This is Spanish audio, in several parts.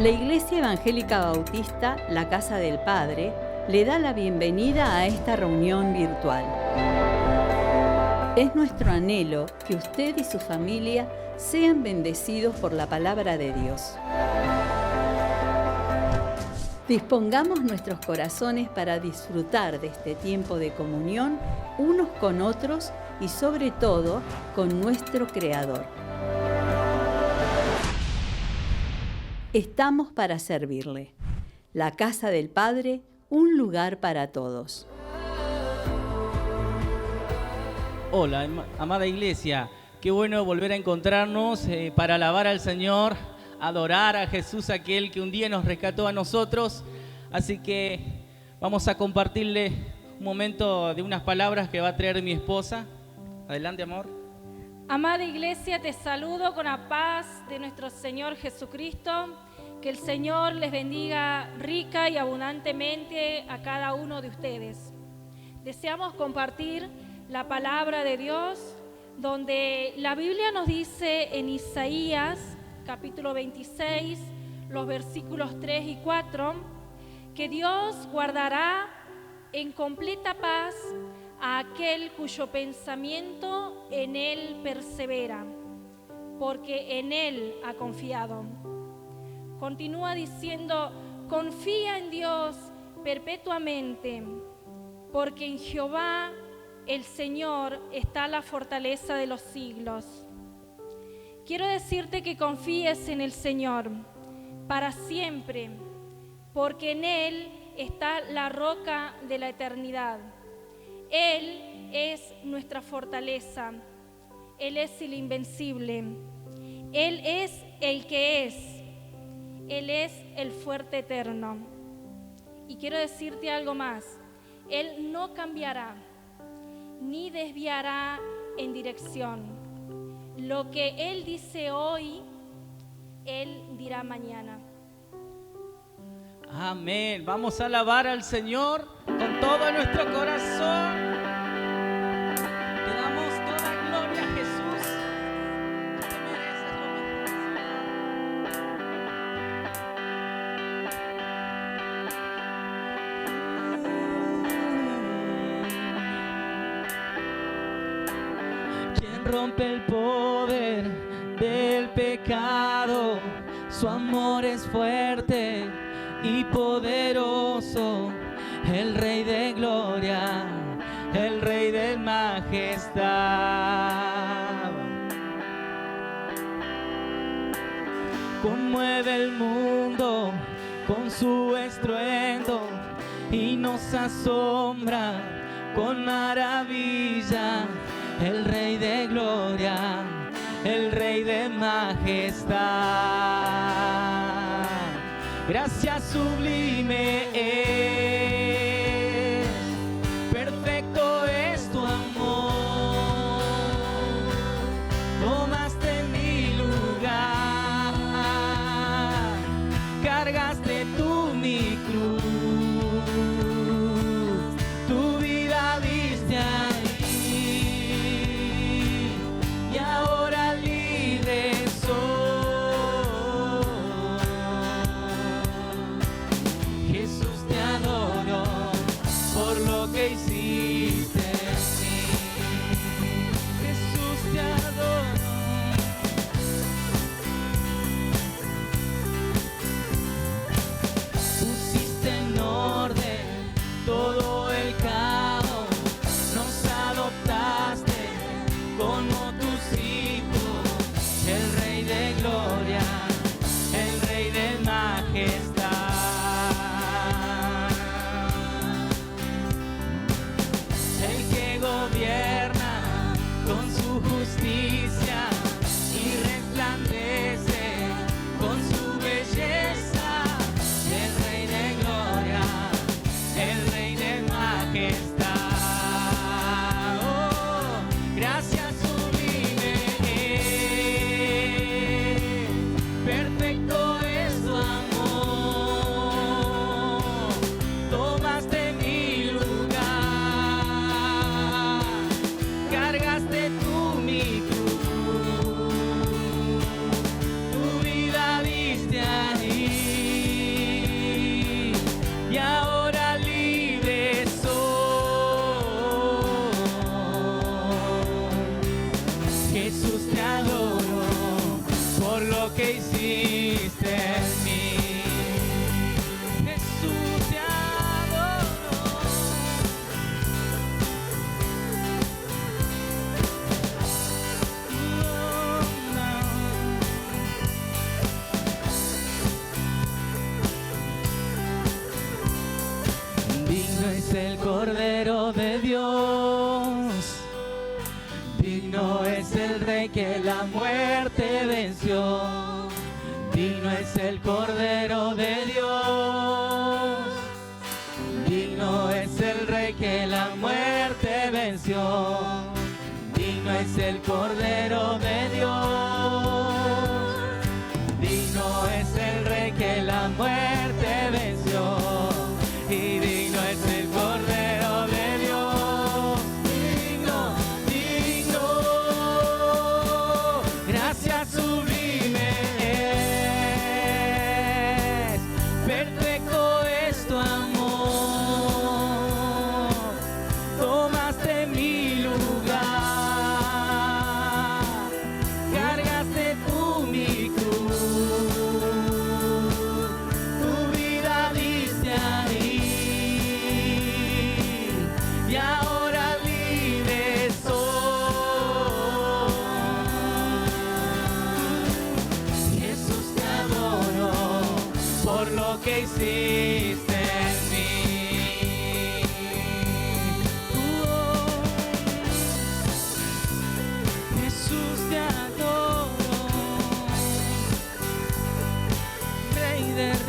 La Iglesia Evangélica Bautista, la Casa del Padre, le da la bienvenida a esta reunión virtual. Es nuestro anhelo que usted y su familia sean bendecidos por la palabra de Dios. Dispongamos nuestros corazones para disfrutar de este tiempo de comunión unos con otros y sobre todo con nuestro Creador. Estamos para servirle. La Casa del Padre, un lugar para todos. Hola, amada iglesia. Qué bueno volver a encontrarnos para alabar al Señor, adorar a Jesús, aquel que un día nos rescató a nosotros. Así que vamos a compartirle un momento de unas palabras que va a traer mi esposa. Adelante, amor. Amada iglesia, te saludo con la paz de nuestro Señor Jesucristo. Que el Señor les bendiga rica y abundantemente a cada uno de ustedes. Deseamos compartir la palabra de Dios, donde la Biblia nos dice en Isaías, capítulo 26, los versículos 3 y 4, que Dios guardará en completa paz a aquel cuyo pensamiento en Él persevera, porque en Él ha confiado. Continúa diciendo, confía en Dios perpetuamente, porque en Jehová el Señor está la fortaleza de los siglos. Quiero decirte que confíes en el Señor para siempre, porque en Él está la roca de la eternidad. Él es nuestra fortaleza, Él es el invencible, Él es el que es, Él es el fuerte eterno. Y quiero decirte algo más, Él no cambiará, ni desviará en dirección. Lo que Él dice hoy, Él dirá mañana. Amén. Vamos a alabar al Señor con todo nuestro corazón. Te damos toda gloria a Jesús. Tú te mereces lo mejor. Quien rompe el poder del pecado, su amor es fuerte y poderoso, el Rey de gloria, el Rey de majestad. Conmueve el mundo con su estruendo y nos asombra con maravilla, el Rey de gloria, el Rey de majestad. Gracias sublime es, perfecto es tu amor. Tomaste mi lugar, cargaste tú mi cruz, tu vida diste ahí y ahora libre soy. Jesús Jesús, te adoro por lo que hiciste en mí. Jesús, te adoro. Digno es el Cordero de Dios, digno es el Rey que la muerte venció. Digno es el Cordero de Dios, digno es el Rey que la muerte venció. Digno es el Cordero de Dios, digno es el Rey que la muerte venció. Y digno es el Cordero de Dios, digno, digno. Gracias sublime es, perfecto es tu amor. Tomaste mi lugar, cargaste tú mi cruz, tu vida diste ahí. Y ahora libre soy. Jesús, te adoro por lo que hiciste en mí. Jesús, te adoro, Rey de Reyes.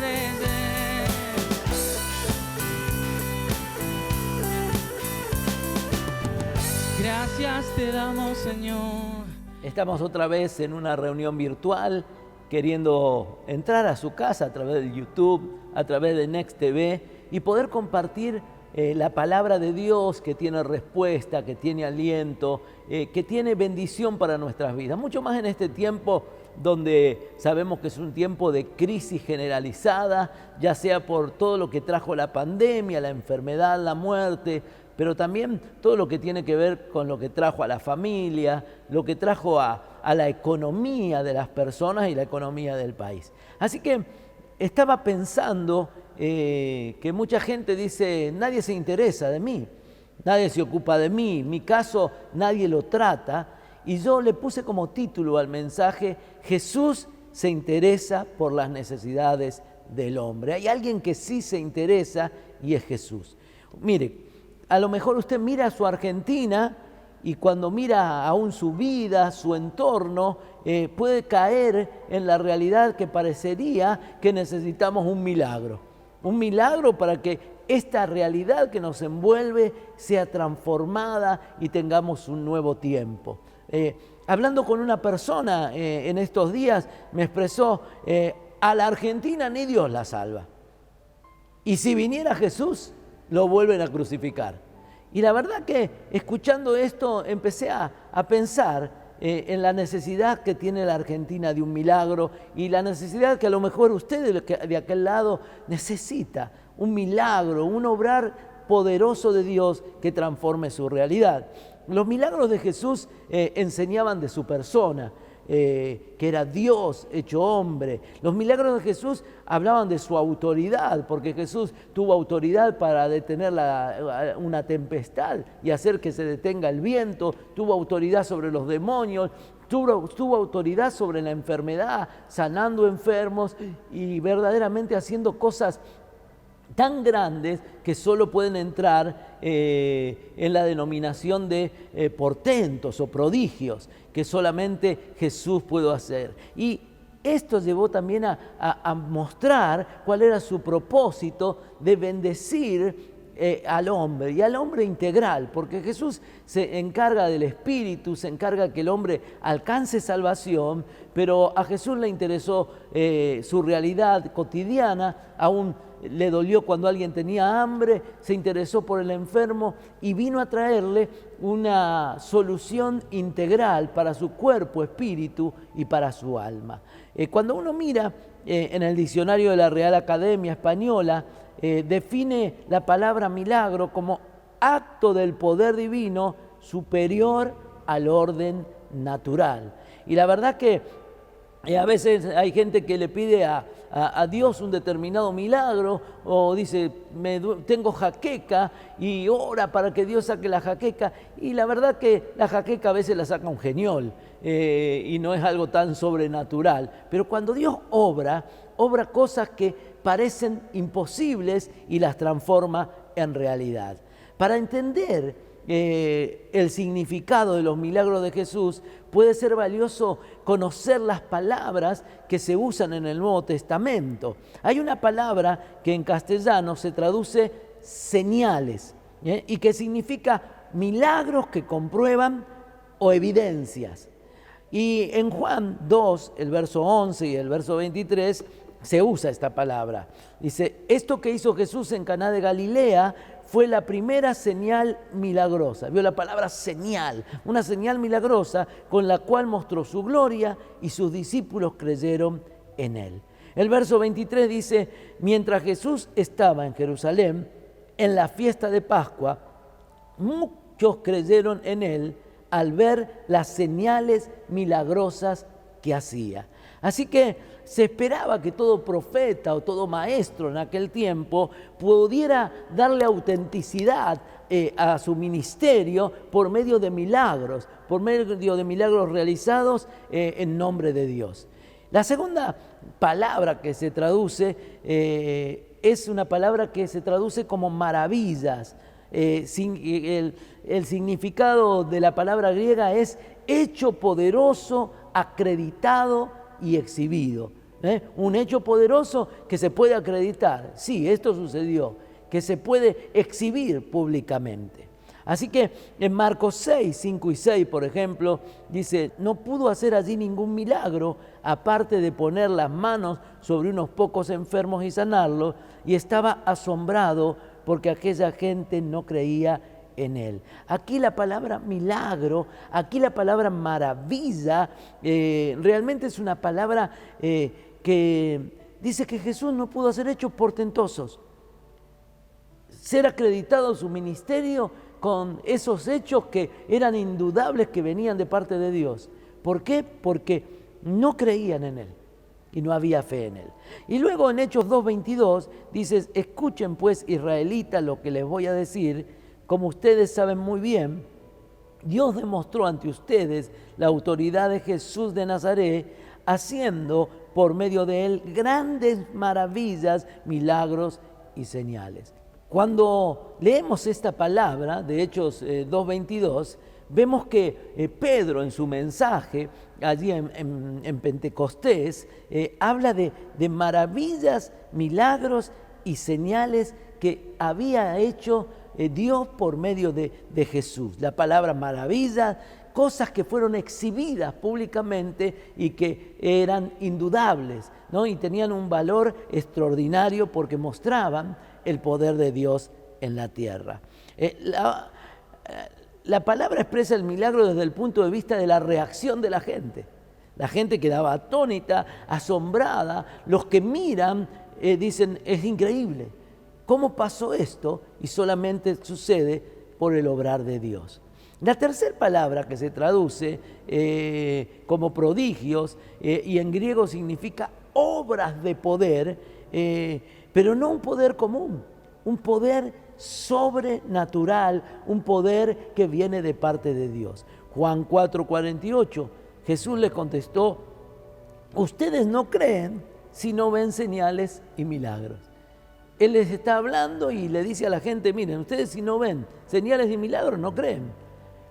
Gracias te damos, Señor. Estamos otra vez en una reunión virtual, queriendo entrar a su casa a través de YouTube, a través de Next TV y poder compartir la palabra de Dios que tiene respuesta, que tiene aliento, que tiene bendición para nuestras vidas. Mucho más en este tiempo donde sabemos que es un tiempo de crisis generalizada, ya sea por todo lo que trajo la pandemia, la enfermedad, la muerte, pero también todo lo que tiene que ver con lo que trajo a la familia, lo que trajo a la economía de las personas y la economía del país. Así que estaba pensando que mucha gente dice, nadie se interesa de mí, nadie se ocupa de mí, mi caso nadie lo trata, y yo le puse como título al mensaje, Jesús se interesa por las necesidades del hombre. Hay alguien que sí se interesa y es Jesús. Mire, a lo mejor usted mira a su Argentina y cuando mira aún su vida, su entorno, puede caer en la realidad que parecería que necesitamos un milagro para que esta realidad que nos envuelve sea transformada y tengamos un nuevo tiempo. Hablando con una persona en estos días, me expresó, a la Argentina ni Dios la salva. Y si viniera Jesús, lo vuelven a crucificar. Y la verdad que escuchando esto empecé a pensar en la necesidad que tiene la Argentina de un milagro y la necesidad que a lo mejor usted de aquel lado necesita un milagro, un obrar poderoso de Dios que transforme su realidad. Los milagros de Jesús enseñaban de su persona, que era Dios hecho hombre. Los milagros de Jesús hablaban de su autoridad, porque Jesús tuvo autoridad para detener una tempestad y hacer que se detenga el viento, tuvo autoridad sobre los demonios, tuvo autoridad sobre la enfermedad, sanando enfermos y verdaderamente haciendo cosas tan grandes que solo pueden entrar en la denominación de portentos o prodigios, que solamente Jesús pudo hacer. Y esto llevó también a mostrar cuál era su propósito de bendecir al hombre, y al hombre integral, porque Jesús se encarga del espíritu, se encarga que el hombre alcance salvación, pero a Jesús le interesó su realidad cotidiana, aún le dolió cuando alguien tenía hambre, se interesó por el enfermo y vino a traerle una solución integral para su cuerpo, espíritu y para su alma. Cuando uno mira en el diccionario de la Real Academia Española, define la palabra milagro como acto del poder divino superior al orden sobrenatural. Y la verdad que a veces hay gente que le pide a Dios un determinado milagro, o dice, tengo jaqueca, y ora para que Dios saque la jaqueca, y la verdad que la jaqueca a veces la saca un geniol, y no es algo tan sobrenatural. Pero cuando Dios obra cosas que parecen imposibles y las transforma en realidad. Para entender el significado de los milagros de Jesús, puede ser valioso conocer las palabras que se usan en el Nuevo Testamento. Hay una palabra que en castellano se traduce señales, y que significa milagros que comprueban o evidencias. Y en Juan 2, el verso 11 y el verso 23, se usa esta palabra. Dice, esto que hizo Jesús en Caná de Galilea fue la primera señal milagrosa. Vio la palabra señal, una señal milagrosa con la cual mostró su gloria y sus discípulos creyeron en él. El verso 23 dice, mientras Jesús estaba en Jerusalén, en la fiesta de Pascua, muchos creyeron en él al ver las señales milagrosas que hacía. Así que se esperaba que todo profeta o todo maestro en aquel tiempo pudiera darle autenticidad a su ministerio por medio de milagros, realizados en nombre de Dios. La segunda palabra que se traduce es una palabra que se traduce como maravillas. El significado de la palabra griega es hecho poderoso, acreditado y exhibido. Un hecho poderoso que se puede acreditar. Sí, esto sucedió, que se puede exhibir públicamente. Así que en Marcos 6, 5 y 6, por ejemplo, dice, no pudo hacer allí ningún milagro, aparte de poner las manos sobre unos pocos enfermos y sanarlos, y estaba asombrado porque aquella gente no creía en él. Aquí la palabra milagro, aquí la palabra maravilla, realmente es una palabra que dice que Jesús no pudo hacer hechos portentosos. Ser acreditado su ministerio con esos hechos que eran indudables, que venían de parte de Dios. ¿Por qué? Porque no creían en él y no había fe en él. Y luego en Hechos 2:22 dice, escuchen pues, israelitas, lo que les voy a decir. Como ustedes saben muy bien, Dios demostró ante ustedes la autoridad de Jesús de Nazaret, haciendo por medio de él grandes maravillas, milagros y señales. Cuando leemos esta palabra de Hechos 2:22, vemos que Pedro en su mensaje allí en Pentecostés habla de maravillas, milagros y señales que había hecho Dios por medio de Jesús. La palabra maravilla, cosas que fueron exhibidas públicamente y que eran indudables, ¿no? Y tenían un valor extraordinario porque mostraban el poder de Dios en la tierra. La palabra expresa el milagro desde el punto de vista de la reacción de la gente. La gente quedaba atónita, asombrada. Los que miran dicen, es increíble. ¿Cómo pasó esto? Y solamente sucede por el obrar de Dios. La tercera palabra que se traduce como prodigios y en griego significa obras de poder, pero no un poder común, un poder sobrenatural, un poder que viene de parte de Dios. Juan 4:48, Jesús les contestó, ustedes no creen si no ven señales y milagros. Él les está hablando y le dice a la gente, miren, ustedes si no ven señales y milagros no creen.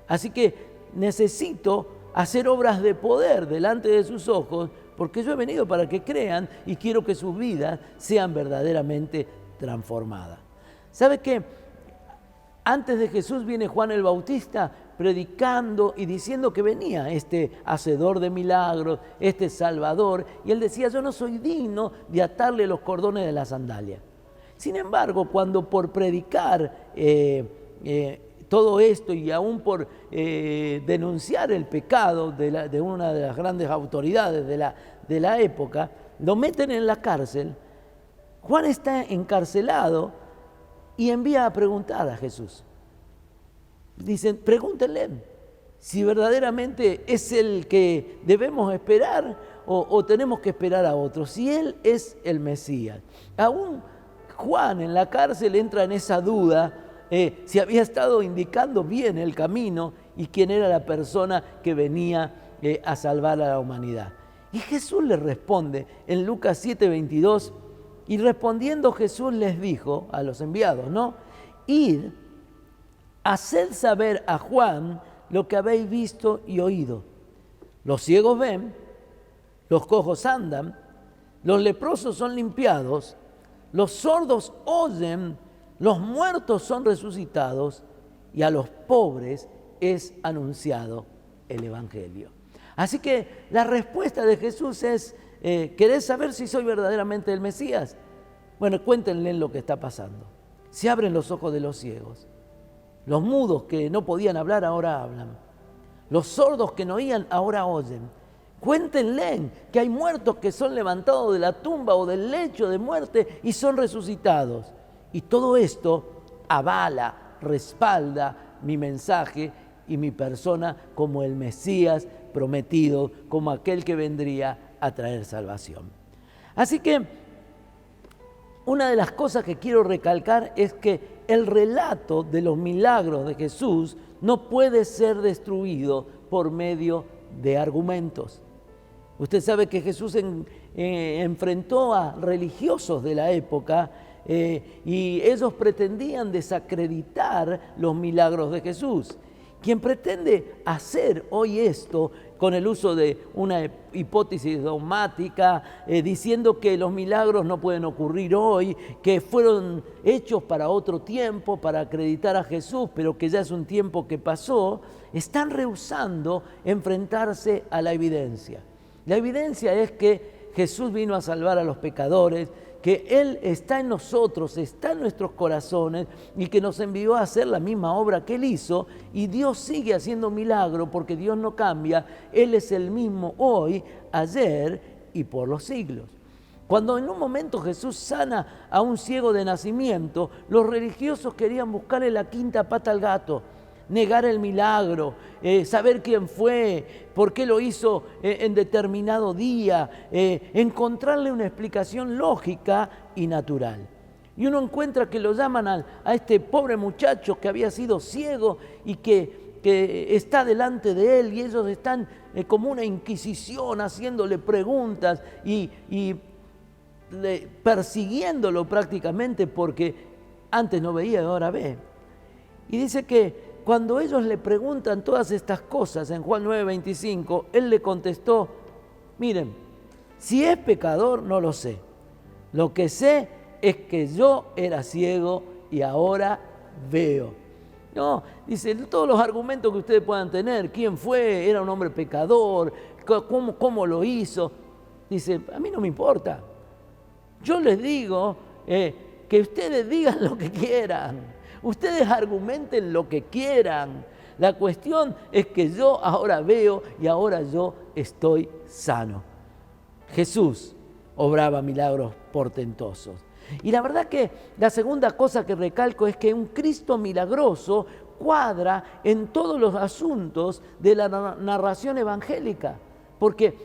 Así que necesito hacer obras de poder delante de sus ojos, porque yo he venido para que crean y quiero que sus vidas sean verdaderamente transformadas. ¿Sabe qué? Antes de Jesús viene Juan el Bautista predicando y diciendo que venía este hacedor de milagros, este Salvador, y él decía, yo no soy digno de atarle los cordones de la sandalia. Sin embargo, cuando por predicar todo esto y aún por denunciar el pecado de una de las grandes autoridades de la época, lo meten en la cárcel, Juan está encarcelado y envía a preguntar a Jesús. Dicen, pregúntenle si verdaderamente es el que debemos esperar o tenemos que esperar a otro, si Él es el Mesías. Aún Juan en la cárcel entra en esa duda, si había estado indicando bien el camino y quién era la persona que venía a salvar a la humanidad. Y Jesús le responde en Lucas 7:22, y respondiendo Jesús les dijo a los enviados, ¿no? Id, haced saber a Juan lo que habéis visto y oído. Los ciegos ven, los cojos andan, los leprosos son limpiados, los sordos oyen, los muertos son resucitados y a los pobres es anunciado el Evangelio. Así que la respuesta de Jesús es, ¿querés saber si soy verdaderamente el Mesías? Bueno, cuéntenle lo que está pasando. Se abren los ojos de los ciegos. Los mudos que no podían hablar ahora hablan. Los sordos que no oían ahora oyen. Cuéntenle que hay muertos que son levantados de la tumba o del lecho de muerte y son resucitados. Y todo esto avala, respalda mi mensaje y mi persona como el Mesías prometido, como aquel que vendría a traer salvación. Así que una de las cosas que quiero recalcar es que el relato de los milagros de Jesús no puede ser destruido por medio de argumentos. Usted sabe que Jesús enfrentó a religiosos de la época y ellos pretendían desacreditar los milagros de Jesús. Quien pretende hacer hoy esto con el uso de una hipótesis dogmática, diciendo que los milagros no pueden ocurrir hoy, que fueron hechos para otro tiempo, para acreditar a Jesús, pero que ya es un tiempo que pasó, están rehusando enfrentarse a la evidencia. La evidencia es que Jesús vino a salvar a los pecadores, que Él está en nosotros, está en nuestros corazones y que nos envió a hacer la misma obra que Él hizo, y Dios sigue haciendo milagros porque Dios no cambia. Él es el mismo hoy, ayer y por los siglos. Cuando en un momento Jesús sana a un ciego de nacimiento, los religiosos querían buscarle la quinta pata al gato, negar el milagro, saber quién fue, por qué lo hizo en determinado día, encontrarle una explicación lógica y natural. Y uno encuentra que lo llaman a este pobre muchacho que había sido ciego y que está delante de él, y ellos están como una inquisición haciéndole preguntas y persiguiéndolo prácticamente, porque antes no veía y ahora ve. Y dice que cuando ellos le preguntan todas estas cosas en Juan 9:25, Él le contestó, miren, si es pecador no lo sé. Lo que sé es que yo era ciego y ahora veo. No, dice, todos los argumentos que ustedes puedan tener, quién fue, era un hombre pecador, cómo lo hizo, dice, a mí no me importa. Yo les digo que ustedes digan lo que quieran. Ustedes argumenten lo que quieran. La cuestión es que yo ahora veo y ahora yo estoy sano. Jesús obraba milagros portentosos. Y la verdad que la segunda cosa que recalco es que un Cristo milagroso cuadra en todos los asuntos de la narración evangélica, porque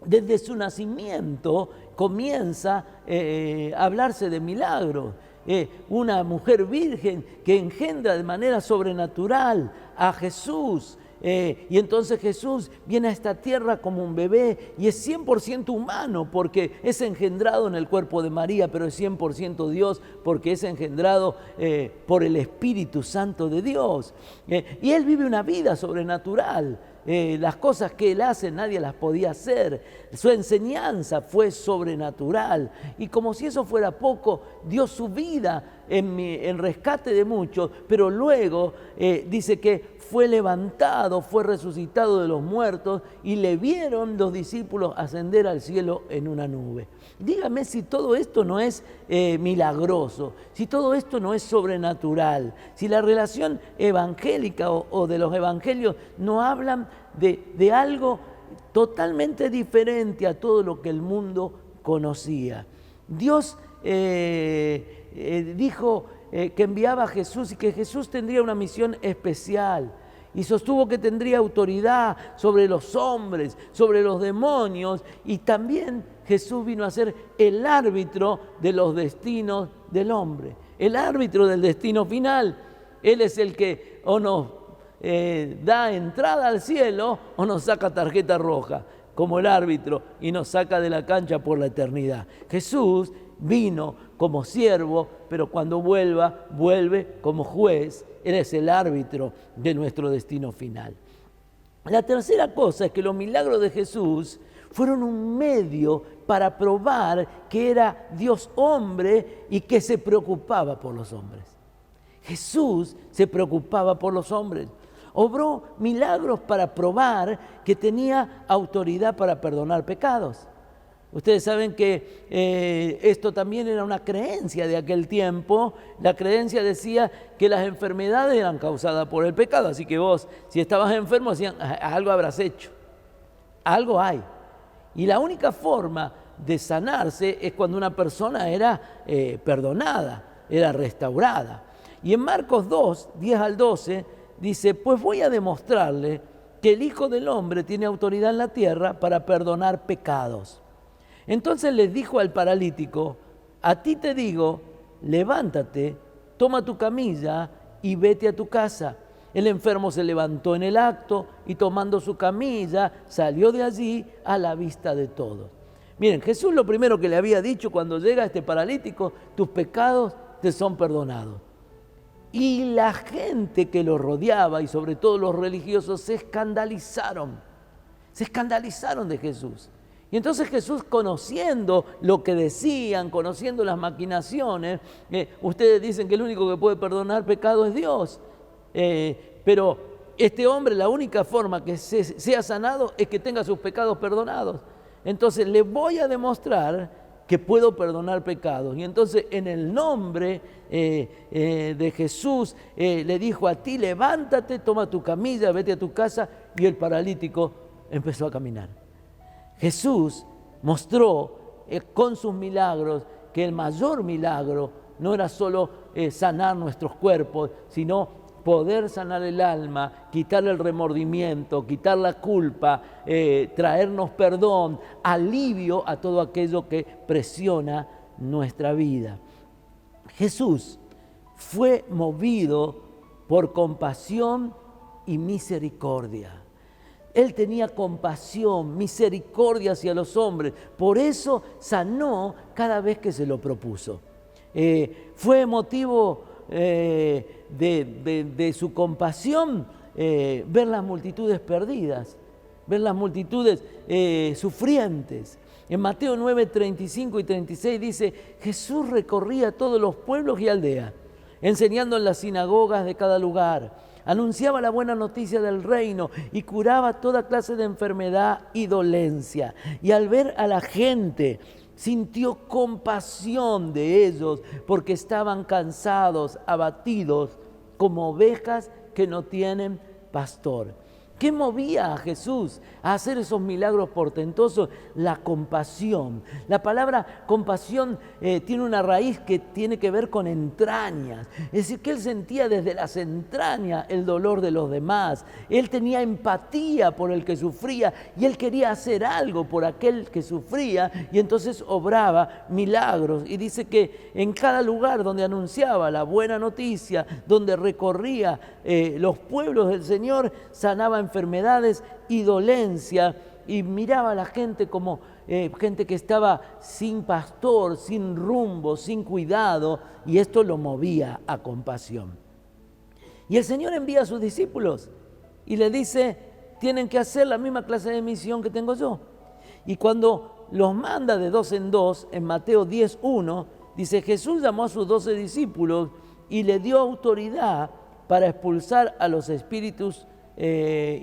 desde su nacimiento comienza a hablarse de milagros. Una mujer virgen que engendra de manera sobrenatural a Jesús. Y entonces Jesús viene a esta tierra como un bebé y es 100% humano porque es engendrado en el cuerpo de María, pero es 100% Dios porque es engendrado por el Espíritu Santo de Dios. Y Él vive una vida sobrenatural. Las cosas que Él hace nadie las podía hacer. Su enseñanza fue sobrenatural. Y como si eso fuera poco, dio su vida en rescate de muchos, pero luego dice que fue levantado, fue resucitado de los muertos y le vieron los discípulos ascender al cielo en una nube. Dígame si todo esto no es milagroso, si todo esto no es sobrenatural, si la relación evangélica o de los evangelios no hablan de algo totalmente diferente a todo lo que el mundo conocía. Dios dijo que enviaba a Jesús y que Jesús tendría una misión especial. y sostuvo que tendría autoridad sobre los hombres, sobre los demonios, y también Jesús vino a ser el árbitro de los destinos del hombre, el árbitro del destino final. Él es el que o nos da entrada al cielo o nos saca tarjeta roja, como el árbitro, y nos saca de la cancha por la eternidad. Jesús vino como siervo, pero cuando vuelve como juez. Él es el árbitro de nuestro destino final. La tercera cosa es que los milagros de Jesús fueron un medio para probar que era Dios hombre y que se preocupaba por los hombres. Jesús se preocupaba por los hombres. Obró milagros para probar que tenía autoridad para perdonar pecados. Ustedes saben que esto también era una creencia de aquel tiempo. La creencia decía que las enfermedades eran causadas por el pecado. Así que vos, si estabas enfermo, decían, algo habrás hecho, algo hay. Y la única forma de sanarse es cuando una persona era perdonada, era restaurada. Y en Marcos 2, 10 al 12, dice, pues voy a demostrarle que el Hijo del Hombre tiene autoridad en la tierra para perdonar pecados. Entonces les dijo al paralítico, a ti te digo, levántate, toma tu camilla y vete a tu casa. El enfermo se levantó en el acto y tomando su camilla salió de allí a la vista de todos. Miren, Jesús lo primero que le había dicho cuando llega este paralítico, tus pecados te son perdonados. Y la gente que lo rodeaba y sobre todo los religiosos se escandalizaron de Jesús. Y entonces Jesús, conociendo lo que decían, conociendo las maquinaciones, ustedes dicen que el único que puede perdonar pecado es Dios, pero este hombre, la única forma que sea sanado es que tenga sus pecados perdonados. Entonces le voy a demostrar que puedo perdonar pecados. Y entonces en el nombre de Jesús le dijo, a ti levántate, toma tu camilla, vete a tu casa, y el paralítico empezó a caminar. Jesús mostró con sus milagros que el mayor milagro no era solo sanar nuestros cuerpos, sino poder sanar el alma, quitarle el remordimiento, quitar la culpa, traernos perdón, alivio a todo aquello que presiona nuestra vida. Jesús fue movido por compasión y misericordia. Él tenía compasión, misericordia hacia los hombres. Por eso sanó cada vez que se lo propuso. Fue motivo de su compasión ver las multitudes perdidas, ver las multitudes sufrientes. En Mateo 9, 35 y 36 dice, Jesús recorría todos los pueblos y aldeas, enseñando en las sinagogas de cada lugar. Anunciaba la buena noticia del reino y curaba toda clase de enfermedad y dolencia. Y al ver a la gente, sintió compasión de ellos porque estaban cansados, abatidos, como ovejas que no tienen pastor. ¿Qué movía a Jesús a hacer esos milagros portentosos? La compasión. La palabra compasión tiene una raíz que tiene que ver con entrañas. Es decir, que él sentía desde las entrañas el dolor de los demás. Él tenía empatía por el que sufría y él quería hacer algo por aquel que sufría, y entonces obraba milagros. Y dice que en cada lugar donde anunciaba la buena noticia, donde recorría los pueblos del Señor, sanaba enfermedades y dolencia, y miraba a la gente como gente que estaba sin pastor, sin rumbo, sin cuidado, y esto lo movía a compasión. Y el Señor envía a sus discípulos y le dice, tienen que hacer la misma clase de misión que tengo yo. Y cuando los manda de 2 en 2, en Mateo 10:1, dice, Jesús llamó a sus 12 discípulos y le dio autoridad para expulsar a los espíritus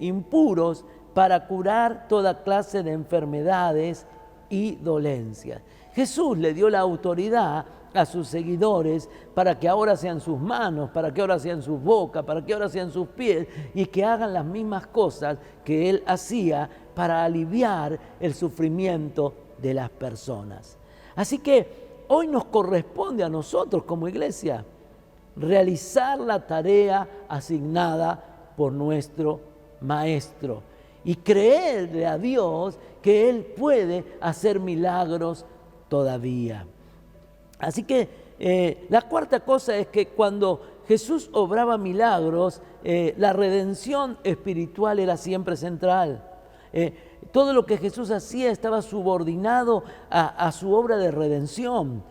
impuros, para curar toda clase de enfermedades y dolencias. Jesús le dio la autoridad a sus seguidores para que ahora sean sus manos, para que ahora sean sus bocas, para que ahora sean sus pies, y que hagan las mismas cosas que Él hacía para aliviar el sufrimiento de las personas. Así que hoy nos corresponde a nosotros como iglesia realizar la tarea asignada por nuestro Maestro y creerle a Dios que Él puede hacer milagros todavía. Así que la cuarta cosa es que cuando Jesús obraba milagros, la redención espiritual era siempre central. Todo lo que Jesús hacía estaba subordinado a su obra de redención.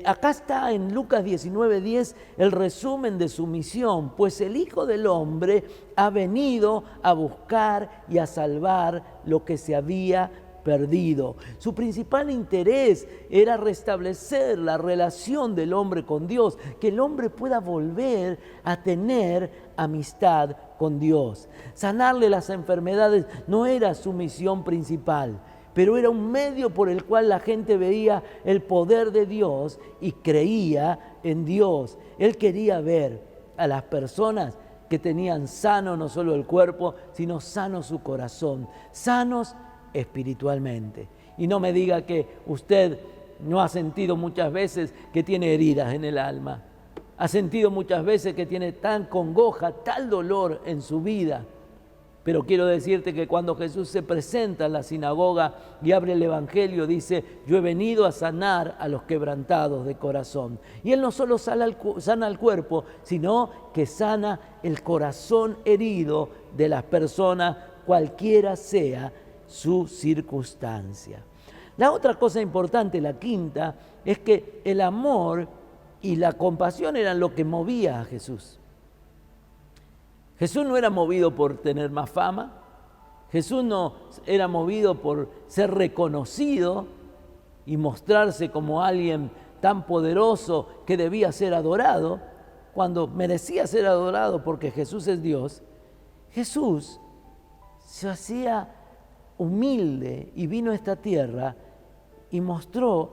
Acá está en Lucas 19:10 el resumen de su misión, pues el Hijo del Hombre ha venido a buscar y a salvar lo que se había perdido. Su principal interés era restablecer la relación del hombre con Dios, que el hombre pueda volver a tener amistad con Dios. Sanarle las enfermedades no era su misión principal, pero era un medio por el cual la gente veía el poder de Dios y creía en Dios. Él quería ver a las personas que tenían sano no solo el cuerpo, sino sano su corazón, sanos espiritualmente. Y no me diga que usted no ha sentido muchas veces que tiene heridas en el alma. Ha sentido muchas veces que tiene tan congoja, tal dolor en su vida. Pero quiero decirte que cuando Jesús se presenta en la sinagoga y abre el Evangelio, dice: yo he venido a sanar a los quebrantados de corazón. Y Él no solo sana el cuerpo, sino que sana el corazón herido de las personas, cualquiera sea su circunstancia. La otra cosa importante, la quinta, es que el amor y la compasión eran lo que movía a Jesús. Jesús no era movido por tener más fama, Jesús no era movido por ser reconocido y mostrarse como alguien tan poderoso que debía ser adorado, cuando merecía ser adorado porque Jesús es Dios. Jesús se hacía humilde y vino a esta tierra y mostró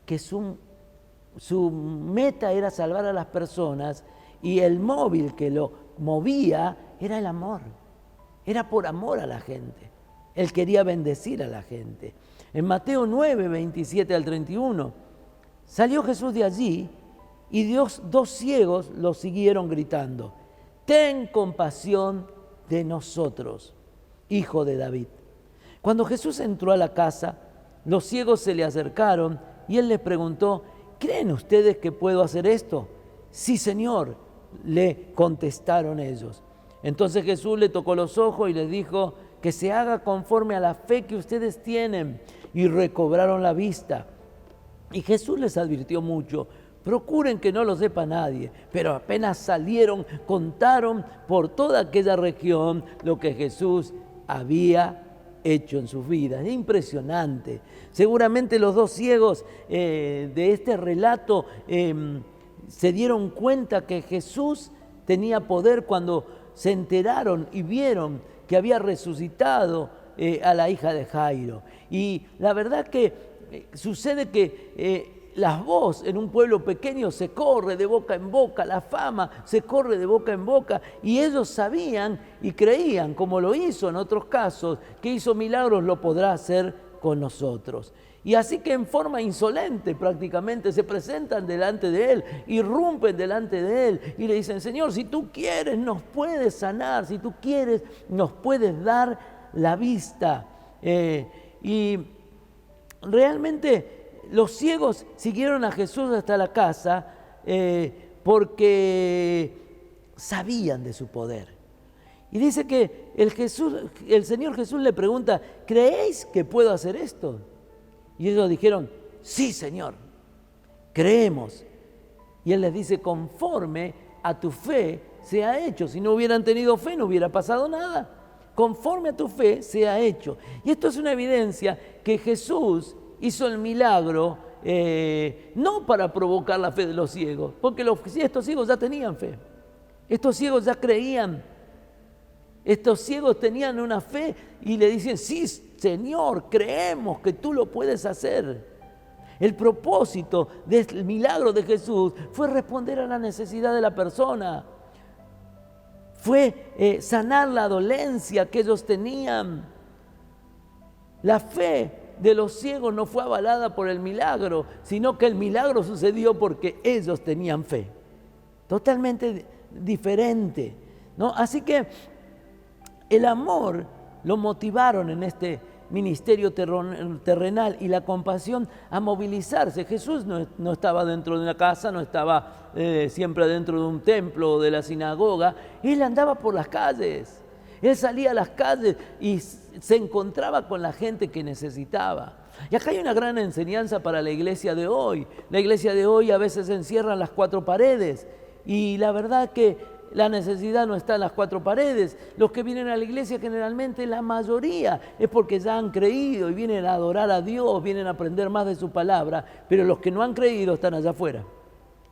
que su meta era salvar a las personas, y el móvil que lo movía era el amor. Era por amor a la gente. Él quería bendecir a la gente. En Mateo 9, 27 al 31, salió Jesús de allí y dos ciegos lo siguieron gritando: ten compasión de nosotros, hijo de David. Cuando Jesús entró a la casa, los ciegos se le acercaron y Él les preguntó: ¿creen ustedes que puedo hacer esto? Sí, Señor, le contestaron ellos. Entonces Jesús le tocó los ojos y les dijo: que se haga conforme a la fe que ustedes tienen. Y recobraron la vista. Y Jesús les advirtió mucho: procuren que no lo sepa nadie. Pero apenas salieron, contaron por toda aquella región lo que Jesús había hecho en sus vidas. Es impresionante. Seguramente los dos ciegos de este relato se dieron cuenta que Jesús tenía poder cuando se enteraron y vieron que había resucitado a la hija de Jairo. Y la verdad que sucede que la voz en un pueblo pequeño se corre de boca en boca, la fama se corre de boca en boca, y ellos sabían y creían, como lo hizo en otros casos, que hizo milagros, lo podrá hacer con nosotros. Y así que en forma insolente prácticamente se presentan delante de Él, irrumpen delante de Él y le dicen: Señor, si tú quieres nos puedes sanar, si tú quieres nos puedes dar la vista. Y realmente los ciegos siguieron a Jesús hasta la casa porque sabían de su poder. Y dice que el Señor Jesús le pregunta: ¿creéis que puedo hacer esto? Y ellos dijeron: sí, Señor, creemos. Y Él les dice: conforme a tu fe se ha hecho. Si no hubieran tenido fe, no hubiera pasado nada. Conforme a tu fe se ha hecho. Y esto es una evidencia que Jesús hizo el milagro no para provocar la fe de los ciegos, porque estos ciegos ya tenían fe. Estos ciegos ya creían. Estos ciegos tenían una fe y le dicen: sí, Señor, creemos que tú lo puedes hacer. El propósito del milagro de Jesús fue responder a la necesidad de la persona. Fue sanar la dolencia que ellos tenían. La fe de los ciegos no fue avalada por el milagro, sino que el milagro sucedió porque ellos tenían fe. Totalmente diferente. ¿no? Así que el amor lo motivaron en este ministerio terrenal y la compasión a movilizarse. Jesús no estaba dentro de una casa, no estaba siempre dentro de un templo o de la sinagoga. Él andaba por las calles. Él salía a las calles y se encontraba con la gente que necesitaba. Y acá hay una gran enseñanza para la iglesia de hoy. La iglesia de hoy a veces se encierra en las cuatro paredes. Y la verdad que la necesidad no está en las cuatro paredes. Los que vienen a la iglesia generalmente, la mayoría, es porque ya han creído y vienen a adorar a Dios, vienen a aprender más de su palabra. Pero los que no han creído están allá afuera,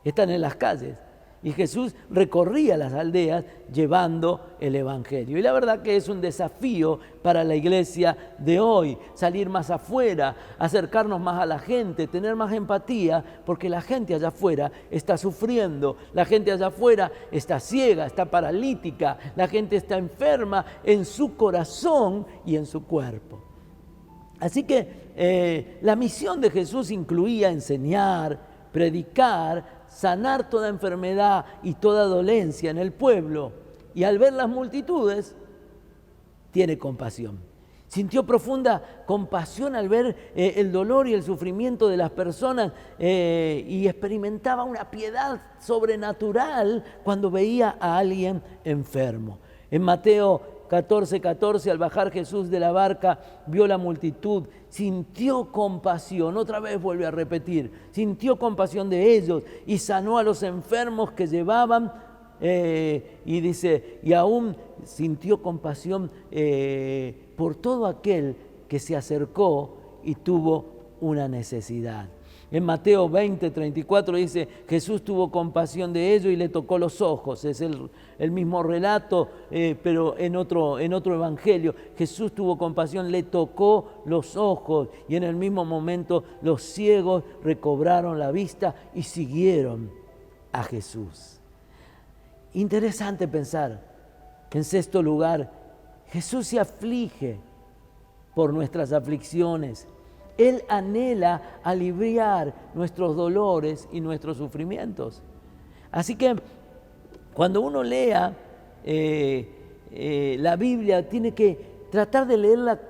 están en las calles. Y Jesús recorría las aldeas llevando el evangelio. Y la verdad que es un desafío para la iglesia de hoy, salir más afuera, acercarnos más a la gente, tener más empatía, porque la gente allá afuera está sufriendo, la gente allá afuera está ciega, está paralítica, la gente está enferma en su corazón y en su cuerpo. Así que la misión de Jesús incluía enseñar, predicar, sanar toda enfermedad y toda dolencia en el pueblo. Y al ver las multitudes, tiene compasión. Sintió profunda compasión al ver el dolor y el sufrimiento de las personas y experimentaba una piedad sobrenatural cuando veía a alguien enfermo. En Mateo 14:14, al bajar Jesús de la barca, vio la multitud, sintió compasión, otra vez vuelve a repetir, sintió compasión de ellos y sanó a los enfermos que llevaban, y dice, y aún sintió compasión por todo aquel que se acercó y tuvo una necesidad. En Mateo 20:34 dice, Jesús tuvo compasión de ellos y le tocó los ojos. Es el mismo relato, pero en otro evangelio. Jesús tuvo compasión, le tocó los ojos y en el mismo momento los ciegos recobraron la vista y siguieron a Jesús. Interesante pensar que en sexto lugar, Jesús se aflige por nuestras aflicciones. Él anhela aliviar nuestros dolores y nuestros sufrimientos. Así que cuando uno lea la Biblia, tiene que tratar de leerla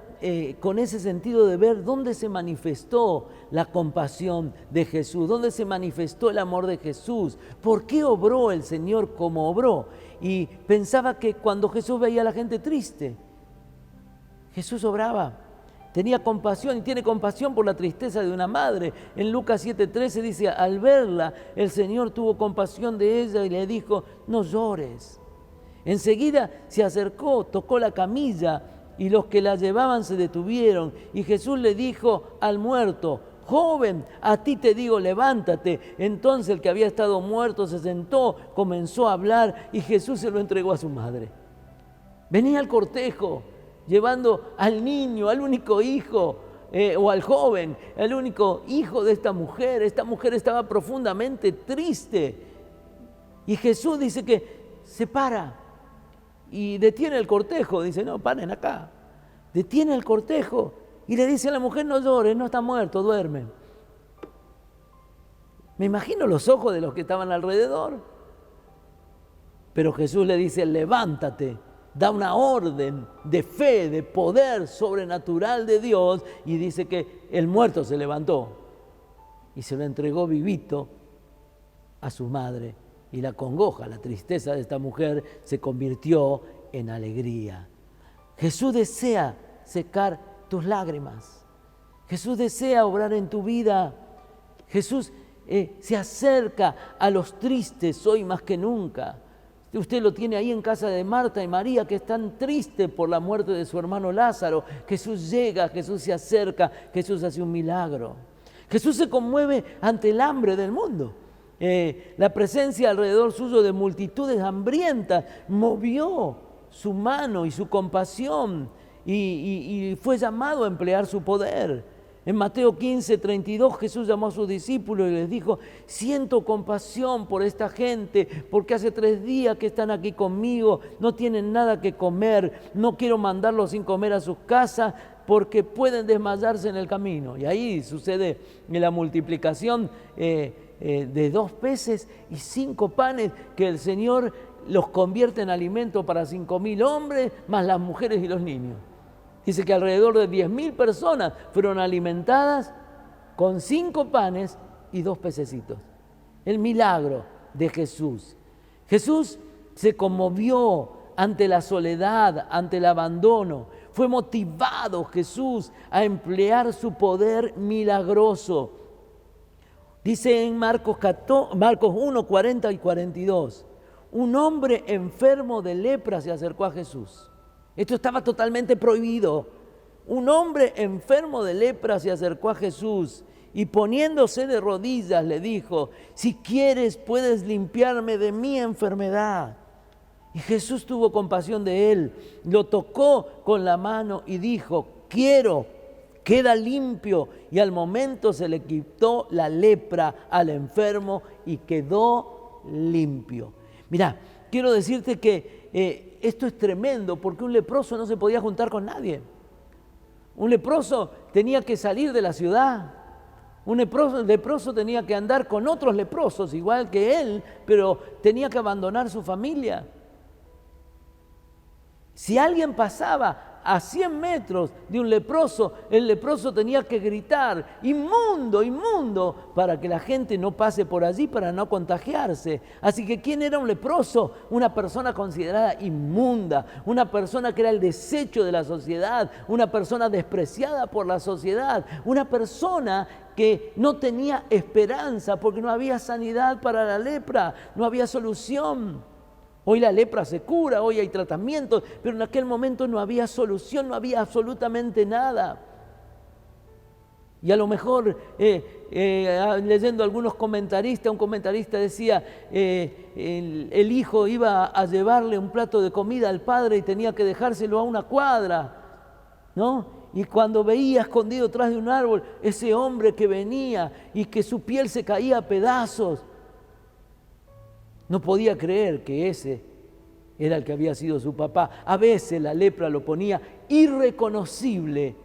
con ese sentido de ver dónde se manifestó la compasión de Jesús, dónde se manifestó el amor de Jesús, por qué obró el Señor como obró. Y pensaba que cuando Jesús veía a la gente triste, Jesús obraba. Tenía compasión y tiene compasión por la tristeza de una madre. En Lucas 7:13 dice, al verla, el Señor tuvo compasión de ella y le dijo, no llores. Enseguida se acercó, tocó la camilla y los que la llevaban se detuvieron. Y Jesús le dijo al muerto, joven, a ti te digo, levántate. Entonces el que había estado muerto se sentó, comenzó a hablar y Jesús se lo entregó a su madre. Venía al cortejo, llevando al niño, al único hijo, o al joven, el único hijo de esta mujer. Esta mujer estaba profundamente triste. Y Jesús dice que se para y detiene el cortejo. Dice, no, paren acá. Detiene el cortejo y le dice a la mujer, no llores, no está muerto, duerme. Me imagino los ojos de los que estaban alrededor. Pero Jesús le dice, levántate. Da una orden de fe, de poder sobrenatural de Dios y dice que el muerto se levantó y se lo entregó vivito a su madre. Y la congoja, la tristeza de esta mujer se convirtió en alegría. Jesús desea secar tus lágrimas. Jesús desea obrar en tu vida. Jesús se acerca a los tristes hoy más que nunca. Usted lo tiene ahí en casa de Marta y María, que están tristes por la muerte de su hermano Lázaro. Jesús llega, Jesús se acerca, Jesús hace un milagro. Jesús se conmueve ante el hambre del mundo. La presencia alrededor suyo de multitudes hambrientas movió su mano y su compasión y fue llamado a emplear su poder. En Mateo 15:32 Jesús llamó a sus discípulos y les dijo, siento compasión por esta gente porque hace 3 días que están aquí conmigo, no tienen nada que comer, no quiero mandarlos sin comer a sus casas porque pueden desmayarse en el camino. Y ahí sucede la multiplicación de 2 peces y 5 panes que el Señor los convierte en alimento para 5.000 hombres, más las mujeres y los niños. Dice que alrededor de 10.000 personas fueron alimentadas con 5 panes y 2 pececitos. El milagro de Jesús. Jesús se conmovió ante la soledad, ante el abandono. Fue motivado Jesús a emplear su poder milagroso. Dice en Marcos 1, 40 y 42, un hombre enfermo de lepra se acercó a Jesús. Esto estaba totalmente prohibido. Un hombre enfermo de lepra se acercó a Jesús y poniéndose de rodillas le dijo, si quieres puedes limpiarme de mi enfermedad. Y Jesús tuvo compasión de él, lo tocó con la mano y dijo, quiero, queda limpio. Y al momento se le quitó la lepra al enfermo y quedó limpio. Mirá, quiero decirte que esto es tremendo porque un leproso no se podía juntar con nadie. Un leproso tenía que salir de la ciudad. Un leproso tenía que andar con otros leprosos, igual que él, pero tenía que abandonar su familia. Si alguien pasaba a 100 metros de un leproso, el leproso tenía que gritar, inmundo, inmundo, para que la gente no pase por allí, para no contagiarse. Así que ¿quién era un leproso? Una persona considerada inmunda, una persona que era el desecho de la sociedad, una persona despreciada por la sociedad, una persona que no tenía esperanza porque no había sanidad para la lepra, no había solución. Hoy la lepra se cura, hoy hay tratamientos, pero en aquel momento no había solución, no había absolutamente nada. Y a lo mejor, leyendo algunos comentaristas, un comentarista decía, el hijo iba a llevarle un plato de comida al padre y tenía que dejárselo a una cuadra, ¿no? Y cuando veía escondido tras de un árbol ese hombre que venía y que su piel se caía a pedazos, no podía creer que ese era el que había sido su papá. A veces la lepra lo ponía irreconocible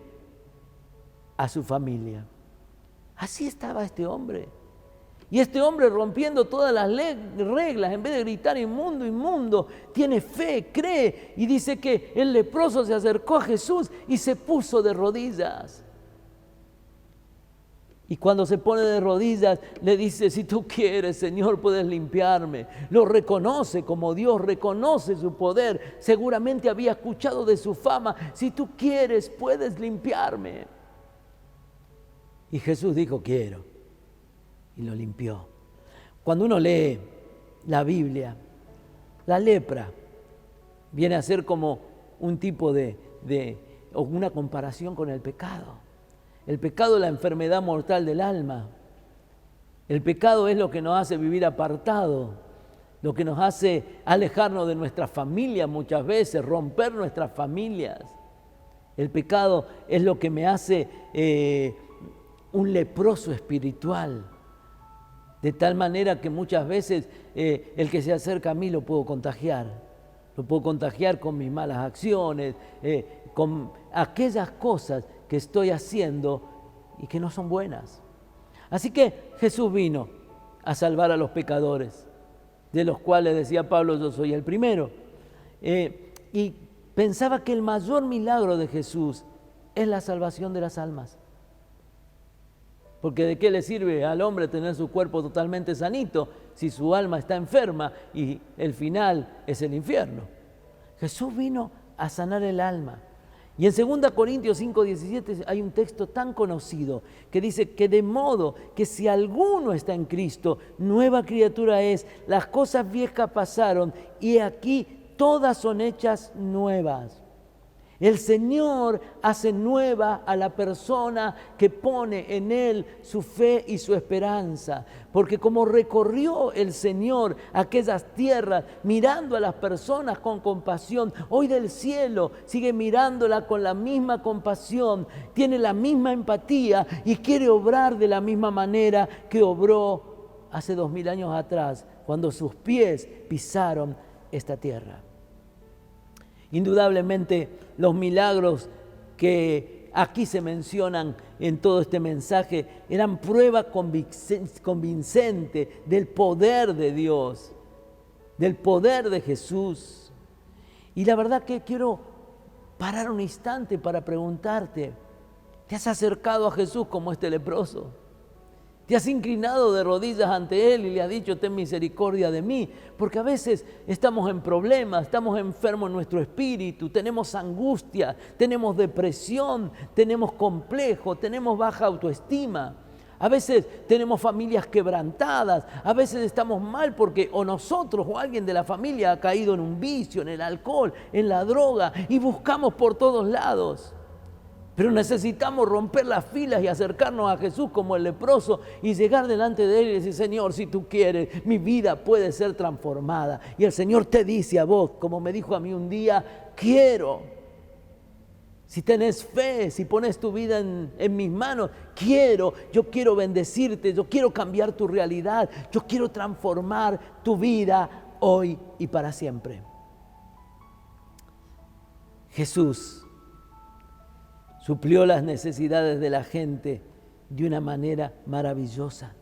a su familia. Así estaba este hombre. Y este hombre, rompiendo todas las reglas, en vez de gritar inmundo, inmundo, tiene fe, cree y dice que el leproso se acercó a Jesús y se puso de rodillas. Y cuando se pone de rodillas, le dice, si tú quieres, Señor, puedes limpiarme. Lo reconoce como Dios, reconoce su poder. Seguramente había escuchado de su fama. Si tú quieres, puedes limpiarme. Y Jesús dijo, quiero. Y lo limpió. Cuando uno lee la Biblia, la lepra viene a ser como un tipo o una comparación con el pecado. El pecado es la enfermedad mortal del alma. El pecado es lo que nos hace vivir apartado, lo que nos hace alejarnos de nuestra familia muchas veces, romper nuestras familias. El pecado es lo que me hace un leproso espiritual, de tal manera que muchas veces el que se acerca a mí lo puedo contagiar. Lo puedo contagiar con mis malas acciones, con aquellas cosas que estoy haciendo y que no son buenas. Así que Jesús vino a salvar a los pecadores, de los cuales decía Pablo, yo soy el primero. Y pensaba que el mayor milagro de Jesús es la salvación de las almas. Porque ¿de qué le sirve al hombre tener su cuerpo totalmente sanito si su alma está enferma y el final es el infierno? Jesús vino a sanar el alma. Y en 2 Corintios 5:17 hay un texto tan conocido que dice que de modo que si alguno está en Cristo, nueva criatura es, las cosas viejas pasaron y aquí todas son hechas nuevas. El Señor hace nueva a la persona que pone en Él su fe y su esperanza. Porque como recorrió el Señor aquellas tierras mirando a las personas con compasión, hoy del cielo sigue mirándola con la misma compasión, tiene la misma empatía y quiere obrar de la misma manera que obró hace 2000 años atrás, cuando sus pies pisaron esta tierra. Indudablemente los milagros que aquí se mencionan en todo este mensaje eran prueba convincente del poder de Dios. del poder de Jesús. Y la verdad que quiero parar un instante para preguntarte, ¿te has acercado a Jesús como este leproso? ¿Te has inclinado de rodillas ante Él y le has dicho, ten misericordia de mí? Porque a veces estamos en problemas, estamos enfermos en nuestro espíritu, tenemos angustia, tenemos depresión, tenemos complejo, tenemos baja autoestima. A veces tenemos familias quebrantadas, a veces estamos mal porque o nosotros o alguien de la familia ha caído en un vicio, en el alcohol, en la droga y buscamos por todos lados. Pero necesitamos romper las filas y acercarnos a Jesús como el leproso y llegar delante de Él y decir, Señor, si tú quieres, mi vida puede ser transformada. Y el Señor te dice a vos, como me dijo a mí un día, quiero. Si tenés fe, si pones tu vida en mis manos, yo quiero bendecirte, yo quiero cambiar tu realidad, yo quiero transformar tu vida hoy y para siempre. Jesús suplió las necesidades de la gente de una manera maravillosa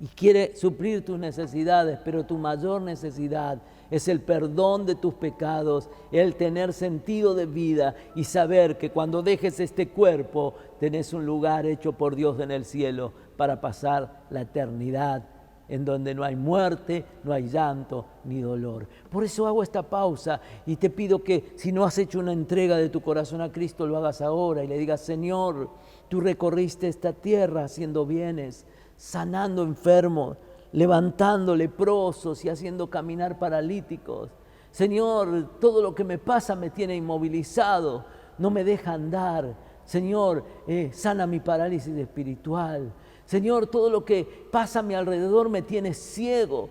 y quiere suplir tus necesidades, pero tu mayor necesidad es el perdón de tus pecados, el tener sentido de vida y saber que cuando dejes este cuerpo tenés un lugar hecho por Dios en el cielo para pasar la eternidad en donde no hay muerte, no hay llanto ni dolor. Por eso hago esta pausa y te pido que si no has hecho una entrega de tu corazón a Cristo, lo hagas ahora y le digas, Señor, tú recorriste esta tierra haciendo bienes, sanando enfermos, levantando leprosos y haciendo caminar paralíticos. Señor, todo lo que me pasa me tiene inmovilizado, no me deja andar. Señor, sana mi parálisis espiritual. Señor, todo lo que pasa a mi alrededor me tiene ciego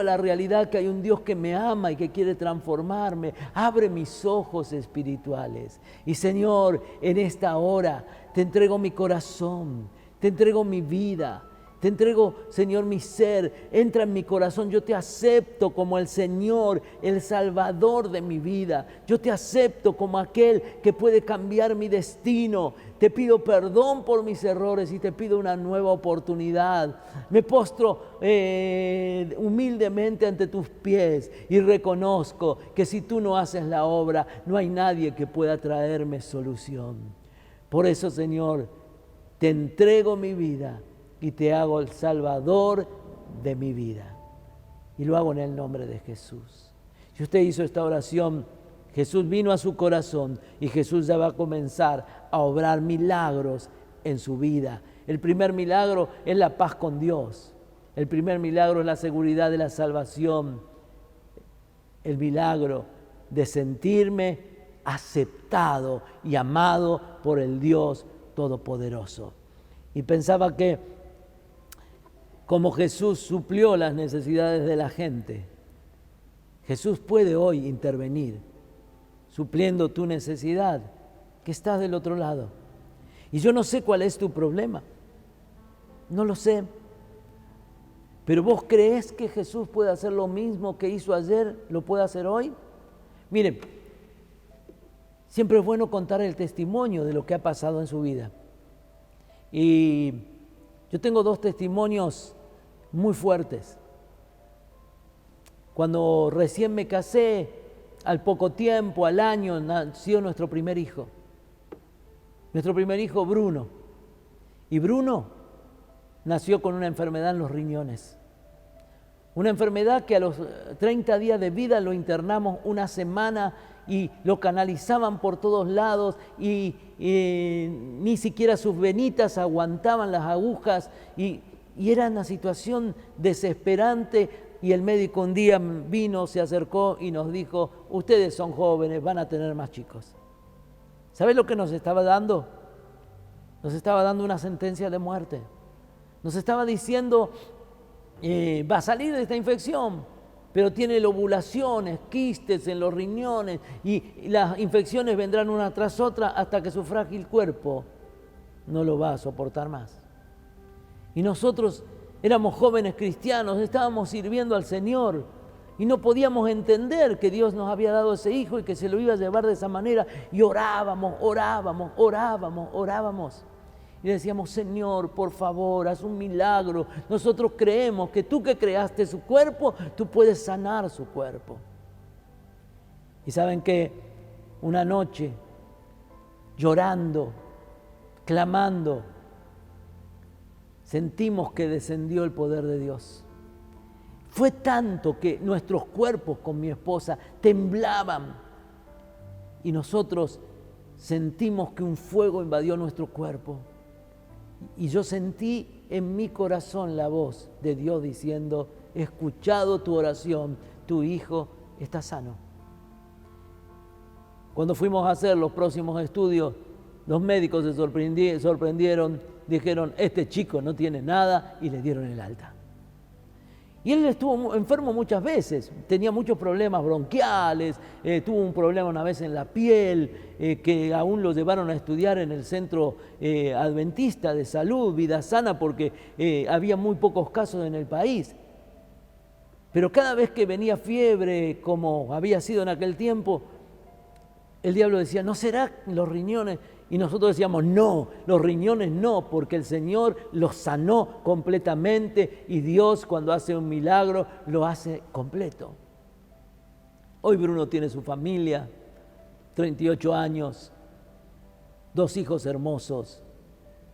a la realidad que hay un Dios que me ama y que quiere transformarme. Abre mis ojos espirituales. Y Señor, en esta hora te entrego mi corazón, te entrego mi vida. Te entrego, Señor, mi ser, entra en mi corazón, yo te acepto como el Señor, el Salvador de mi vida. Yo te acepto como aquel que puede cambiar mi destino. Te pido perdón por mis errores y te pido una nueva oportunidad. Me postro humildemente ante tus pies y reconozco que si tú no haces la obra, no hay nadie que pueda traerme solución. Por eso, Señor, te entrego mi vida y te hago el Salvador de mi vida. Y lo hago en el nombre de Jesús. Si usted hizo esta oración, Jesús vino a su corazón y Jesús ya va a comenzar a obrar milagros en su vida. El primer milagro es la paz con Dios. El primer milagro es la seguridad de la salvación. El milagro de sentirme aceptado y amado por el Dios Todopoderoso. Y pensaba que como Jesús suplió las necesidades de la gente, Jesús puede hoy intervenir, supliendo tu necesidad, que estás del otro lado. Y yo no sé cuál es tu problema, no lo sé. Pero ¿vos crees que Jesús puede hacer lo mismo que hizo ayer, lo puede hacer hoy? Miren, siempre es bueno contar el testimonio de lo que ha pasado en su vida. Y yo tengo 2 testimonios muy fuertes. Cuando recién me casé, al poco tiempo, al año, nació nuestro primer hijo. Nuestro primer hijo, Bruno. Y Bruno nació con una enfermedad en los riñones. Una enfermedad que a los 30 días de vida lo internamos una semana y lo canalizaban por todos lados y ni siquiera sus venitas aguantaban las agujas y era una situación desesperante. Y el médico un día vino, se acercó y nos dijo, ustedes son jóvenes, van a tener más chicos. ¿Sabes lo que nos estaba dando? Nos estaba dando una sentencia de muerte. Nos estaba diciendo, va a salir de esta infección, pero tiene lobulaciones, quistes en los riñones y las infecciones vendrán una tras otra hasta que su frágil cuerpo no lo va a soportar más. Y nosotros éramos jóvenes cristianos, estábamos sirviendo al Señor y no podíamos entender que Dios nos había dado ese hijo y que se lo iba a llevar de esa manera. Y orábamos. Y le decíamos, Señor, por favor, haz un milagro. Nosotros creemos que tú que creaste su cuerpo, tú puedes sanar su cuerpo. Y saben que una noche, llorando, clamando, sentimos que descendió el poder de Dios. Fue tanto que nuestros cuerpos con mi esposa temblaban y nosotros sentimos que un fuego invadió nuestro cuerpo. Y yo sentí en mi corazón la voz de Dios diciendo, he escuchado tu oración, tu hijo está sano. Cuando fuimos a hacer los próximos estudios, los médicos se sorprendieron, dijeron, este chico no tiene nada, y le dieron el alta. Y él estuvo enfermo muchas veces, tenía muchos problemas bronquiales, tuvo un problema una vez en la piel, que aún lo llevaron a estudiar en el centro adventista de salud, Vida Sana, porque había muy pocos casos en el país. Pero cada vez que venía fiebre, como había sido en aquel tiempo, el diablo decía, ¿no será los riñones? Y nosotros decíamos, no, los riñones no, porque el Señor los sanó completamente y Dios cuando hace un milagro lo hace completo. Hoy Bruno tiene su familia, 38 años, 2 hijos hermosos.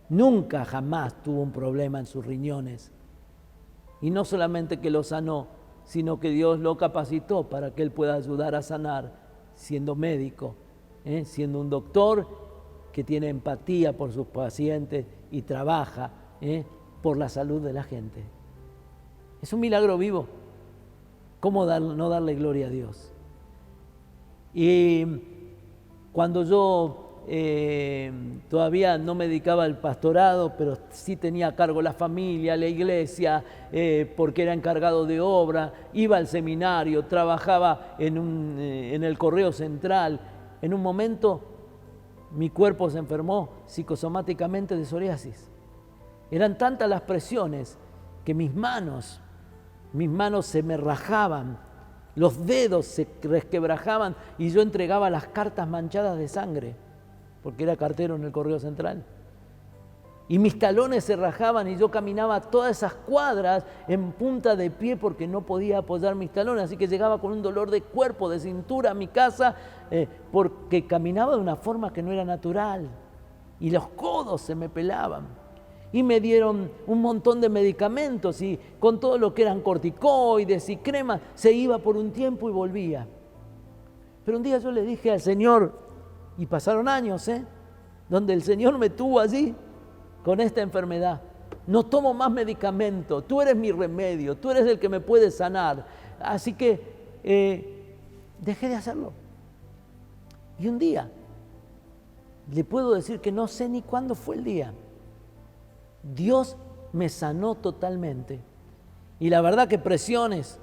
Nunca jamás tuvo un problema en sus riñones. Y no solamente que lo sanó, sino que Dios lo capacitó para que él pueda ayudar a sanar siendo médico, siendo un doctor que tiene empatía por sus pacientes y trabaja por la salud de la gente. Es un milagro vivo. ¿Cómo no darle gloria a Dios? Y cuando yo todavía no me dedicaba al pastorado, pero sí tenía a cargo la familia, la iglesia, porque era encargado de obra, iba al seminario, trabajaba en el Correo Central. En un momento mi cuerpo se enfermó psicosomáticamente de psoriasis. Eran tantas las presiones que mis manos se me rajaban, los dedos se resquebrajaban y yo entregaba las cartas manchadas de sangre, porque era cartero en el Correo Central. Y mis talones se rajaban y yo caminaba todas esas cuadras en punta de pie porque no podía apoyar mis talones. Así que llegaba con un dolor de cuerpo, de cintura a mi casa porque caminaba de una forma que no era natural. Y los codos se me pelaban. Y me dieron un montón de medicamentos y con todo lo que eran corticoides y cremas, se iba por un tiempo y volvía. Pero un día yo le dije al Señor, y pasaron años, donde el Señor me tuvo allí, con esta enfermedad, no tomo más medicamento, tú eres mi remedio, tú eres el que me puede sanar. Así que dejé de hacerlo. Y un día, le puedo decir que no sé ni cuándo fue el día, Dios me sanó totalmente. Y la verdad que presiones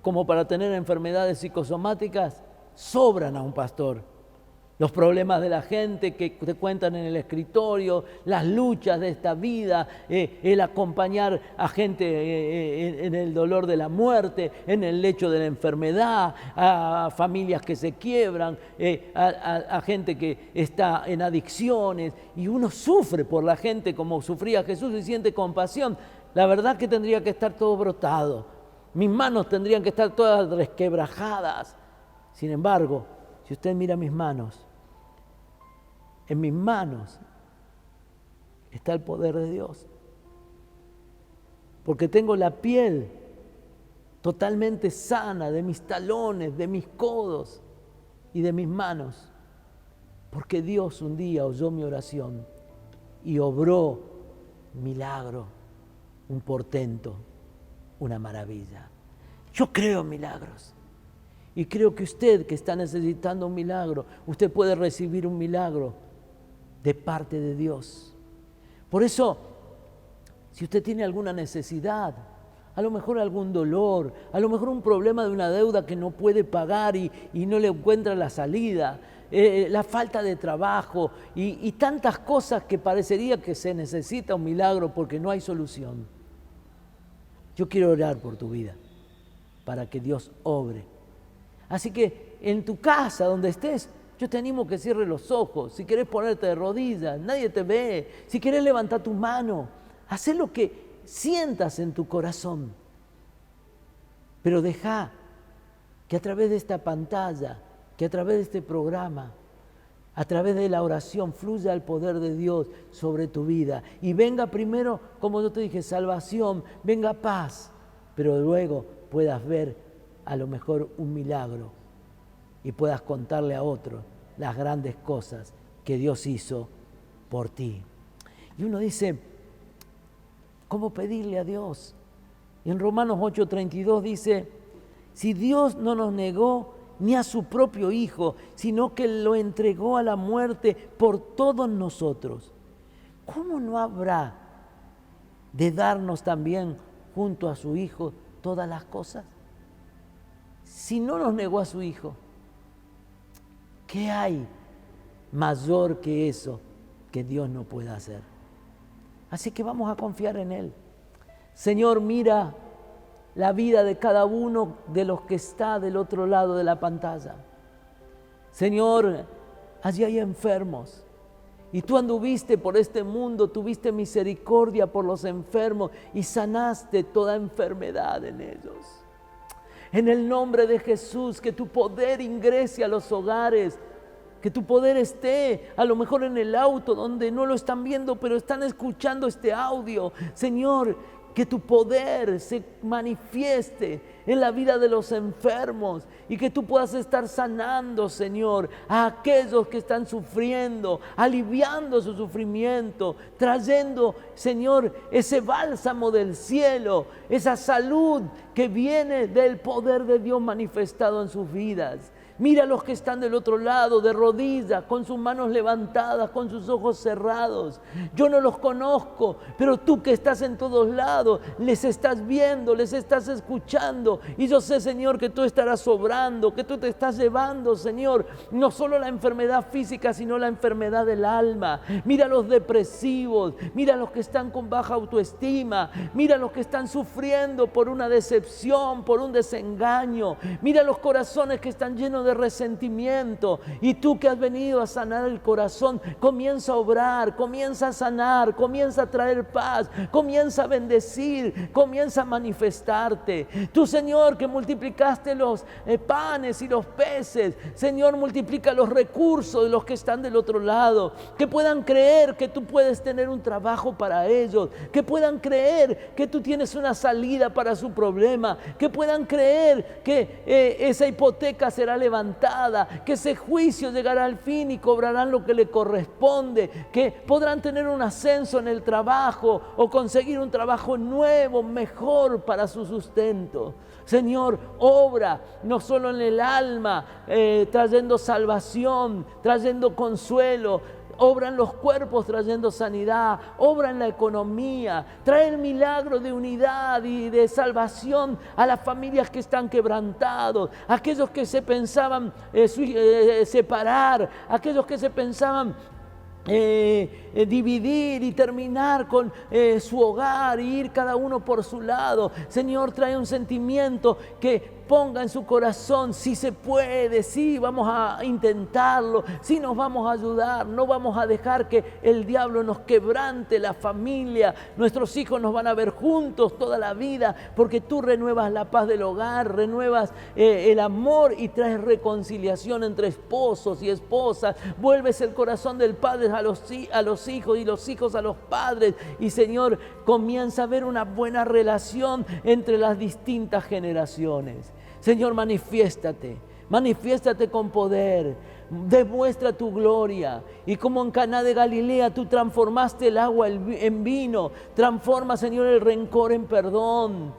como para tener enfermedades psicosomáticas sobran a un pastor. Los problemas de la gente que te cuentan en el escritorio, las luchas de esta vida, el acompañar a gente en el dolor de la muerte, en el lecho de la enfermedad, a familias que se quiebran, a gente que está en adicciones, y uno sufre por la gente como sufría Jesús y siente compasión. La verdad que tendría que estar todo brotado, mis manos tendrían que estar todas resquebrajadas. Sin embargo, si usted mira mis manos, en mis manos está el poder de Dios. Porque tengo la piel totalmente sana de mis talones, de mis codos y de mis manos. Porque Dios un día oyó mi oración y obró milagro, un portento, una maravilla. Yo creo en milagros. Y creo que usted que está necesitando un milagro, usted puede recibir un milagro de parte de Dios. Por eso, si usted tiene alguna necesidad, a lo mejor algún dolor, a lo mejor un problema de una deuda que no puede pagar y no le encuentra la salida, la falta de trabajo y tantas cosas que parecería que se necesita un milagro porque no hay solución. Yo quiero orar por tu vida para que Dios obre. Así que en tu casa, donde estés, Yo te animo que cierres los ojos. Si querés ponerte de rodillas, nadie te ve. Si querés levantar tu mano, haz lo que sientas en tu corazón. Pero deja que a través de esta pantalla, que a través de este programa, a través de la oración, fluya el poder de Dios sobre tu vida. Y venga primero, como yo te dije, salvación, venga paz, pero luego puedas ver a lo mejor un milagro y puedas contarle a otros las grandes cosas que Dios hizo por ti. Y uno dice, ¿cómo pedirle a Dios? Y en Romanos 8:32 dice, si Dios no nos negó ni a su propio Hijo, sino que lo entregó a la muerte por todos nosotros, ¿cómo no habrá de darnos también junto a su Hijo todas las cosas? Si no nos negó a su Hijo, ¿qué hay mayor que eso que Dios no pueda hacer? Así que vamos a confiar en Él. Señor, mira la vida de cada uno de los que está del otro lado de la pantalla. Señor, allí hay enfermos. Y tú anduviste por este mundo, tuviste misericordia por los enfermos y sanaste toda enfermedad en ellos. En el nombre de Jesús, que tu poder ingrese a los hogares, que tu poder esté a lo mejor en el auto donde no lo están viendo, pero están escuchando este audio. Señor, que tu poder se manifieste en la vida de los enfermos y que tú puedas estar sanando, Señor, a aquellos que están sufriendo, aliviando su sufrimiento, trayendo, Señor, ese bálsamo del cielo, esa salud que viene del poder de Dios manifestado en sus vidas. Mira a los que están del otro lado, de rodillas, con sus manos levantadas, con sus ojos cerrados. Yo no los conozco, pero tú que estás en todos lados, les estás viendo, les estás escuchando. Y yo sé, Señor, que tú estarás obrando, que tú te estás llevando, Señor, no solo la enfermedad física, sino la enfermedad del alma. Mira a los depresivos, mira a los que están con baja autoestima, mira a los que están sufriendo por una decepción, por un desengaño. Mira a los corazones que están llenos de resentimiento, y tú que has venido a sanar el corazón, comienza a obrar, comienza a sanar, comienza a traer paz, comienza a bendecir, comienza a manifestarte. Tú, Señor, que multiplicaste los panes y los peces, Señor, multiplica los recursos de los que están del otro lado, que puedan creer que tú puedes tener un trabajo para ellos, que puedan creer que tú tienes una salida para su problema, que puedan creer que esa hipoteca será levantada, que ese juicio llegará al fin y cobrarán lo que le corresponde, que podrán tener un ascenso en el trabajo o conseguir un trabajo nuevo, mejor para su sustento. Señor, obra no solo en el alma, trayendo salvación, trayendo consuelo, obra en los cuerpos trayendo sanidad, obra en la economía, trae el milagro de unidad y de salvación a las familias que están quebrantados, aquellos que se pensaban separar, aquellos que se pensaban dividir y terminar con su hogar y ir cada uno por su lado. Señor, trae un sentimiento que ponga en su corazón, si se puede, si vamos a intentarlo, si nos vamos a ayudar, no vamos a dejar que el diablo nos quebrante la familia. Nuestros hijos nos van a ver juntos toda la vida, porque tú renuevas la paz del hogar, renuevas el amor y traes reconciliación entre esposos y esposas, vuelves el corazón del padre a los hijos y los hijos a los padres, y Señor, comienza a haber una buena relación entre las distintas generaciones. Señor, manifiéstate con poder, demuestra tu gloria. Y como en Caná de Galilea tú transformaste el agua en vino, transforma, Señor, el rencor en perdón,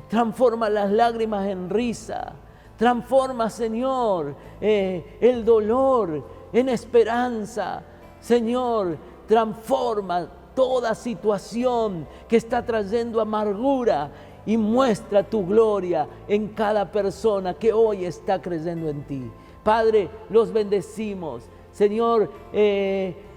transforma las lágrimas en risa, transforma, Señor, el dolor en esperanza. Señor, transforma toda situación que está trayendo amargura y muestra tu gloria en cada persona que hoy está creyendo en ti. Padre, los bendecimos, Señor,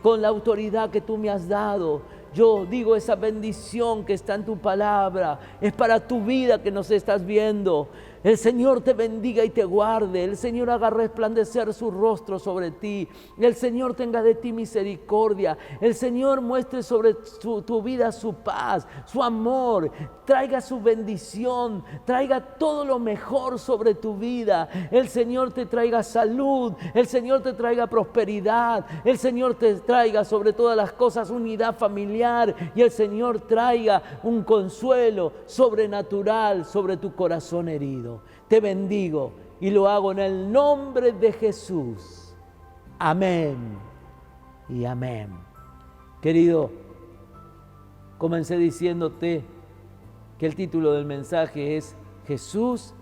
con la autoridad que tú me has dado. Yo digo, esa bendición que está en tu palabra es para tu vida que nos estás viendo. El Señor te bendiga y te guarde. El Señor haga resplandecer su rostro sobre ti. El Señor tenga de ti misericordia. El Señor muestre sobre tu vida su paz, su amor. Traiga su bendición. Traiga todo lo mejor sobre tu vida. El Señor te traiga salud. El Señor te traiga prosperidad. El Señor te traiga sobre todas las cosas unidad familiar. Y el Señor traiga un consuelo sobrenatural sobre tu corazón herido. Te bendigo y lo hago en el nombre de Jesús. Amén y amén. Querido, comencé diciéndote que el título del mensaje es Jesús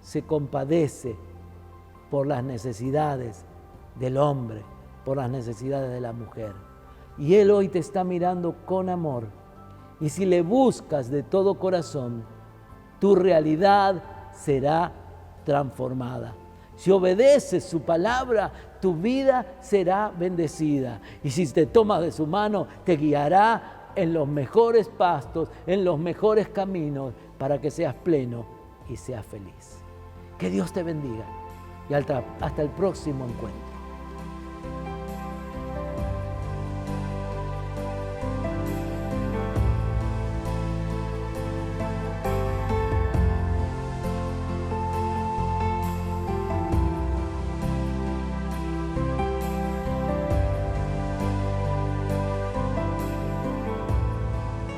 se compadece por las necesidades del hombre, por las necesidades de la mujer. Y Él hoy te está mirando con amor. Y si le buscas de todo corazón, tu realidad será transformada. Si obedeces su palabra, tu vida será bendecida. Y si te tomas de su mano, te guiará en los mejores pastos, en los mejores caminos, para que seas pleno y seas feliz. Que Dios te bendiga y hasta el próximo encuentro.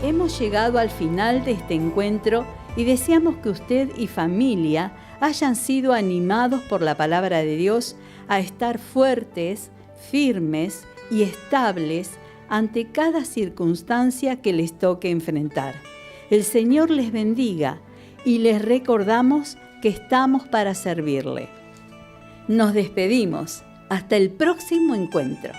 Hemos llegado al final de este encuentro y deseamos que usted y familia hayan sido animados por la palabra de Dios a estar fuertes, firmes y estables ante cada circunstancia que les toque enfrentar. El Señor les bendiga y les recordamos que estamos para servirle. Nos despedimos. Hasta el próximo encuentro.